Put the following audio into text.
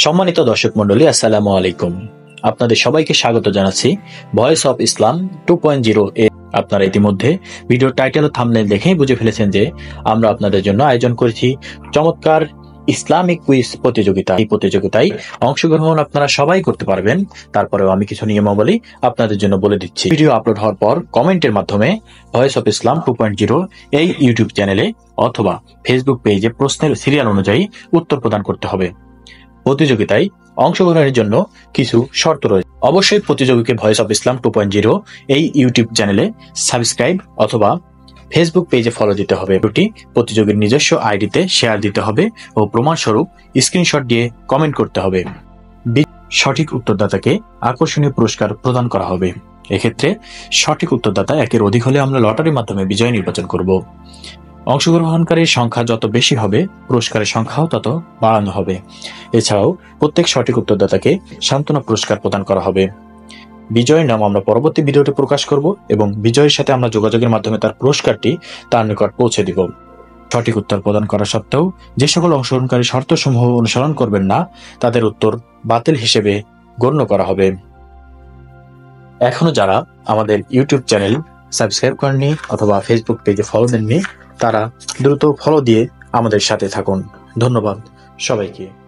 সম্মানিত দর্শক মন্ডলী, আসসালামু আলাইকুম। আপনাদের সবাইকে স্বাগত জানাচ্ছি ভয়েস অফ ইসলাম 2.0 এ। আপনারা ইতিমধ্যে ভিডিও টাইটেল ও থাম্বনেল দেখেই বুঝে ফেলেছেন যে আমরা আপনাদের জন্য আয়োজন করেছি চমৎকার ইসলামিক কুইজ প্রতিযোগিতা। এই প্রতিযোগিতায় অংশগ্রহণ আপনারা সবাই করতে পারবেন। তারপরেও আমি কিছু নিয়মাবলী আপনাদের জন্য বলে দিচ্ছি। ভিডিও আপলোড হওয়ার পর কমেন্টের মাধ্যমে ভয়েস অফ ইসলাম 2.0 এই ইউটিউব চ্যানেলে অথবা ফেসবুক পেজে প্রশ্নের সিরিয়াল অনুযায়ী উত্তর প্রদান করতে হবে। প্রতিযোগিতায় অংশগ্রহণের জন্য কিছু শর্ত রয়েছে। অবশ্যই প্রতিযোগীকে ভয়েস অফ ইসলাম 2.0 এই ইউটিউব চ্যানেলে সাবস্ক্রাইব অথবা ফেসবুক পেজে ফলো দিতে হবে। দুটি প্রতিযোগীর নিজস্ব আইডিতে শেয়ার দিতে হবে ও প্রমাণস্বরূপ স্ক্রিনশট দিয়ে কমেন্ট করতে হবে। সঠিক উত্তরদাতাকে আকর্ষণীয় পুরস্কার প্রদান করা হবে। এক্ষেত্রে সঠিক উত্তরদাতা একের অধিক হলে আমরা লটারির মাধ্যমে বিজয় নির্বাচন করব। অংশগ্রহণকারীর সংখ্যা যত বেশি হবে, পুরস্কারের সংখ্যাও তত বাড়ানো হবে। এছাড়াও প্রত্যেক সঠিক উত্তরদাতাকে সান্ত্বনা পুরস্কার প্রদান করা হবে। বিজয়ের নাম আমরা পরবর্তী ভিডিওতে প্রকাশ করব এবং বিজয়ের সাথে আমরা যোগাযোগের মাধ্যমে তার পুরস্কারটি তার নিকট পৌঁছে দিব। সঠিক উত্তর প্রদান করা সত্ত্বেও যে সকল অংশগ্রহণকারী শর্তসমূহ অনুসরণ করবেন না, তাদের উত্তর বাতিল হিসেবে গণ্য করা হবে। এখনো যারা আমাদের ইউটিউব চ্যানেল সাবস্ক্রাইব করেননি অথবা ফেসবুক পেজে ফলো দেননি, তারা দ্রুত ফলো দিয়ে আমাদের সাথে থাকুন। ধন্যবাদ সবাইকে।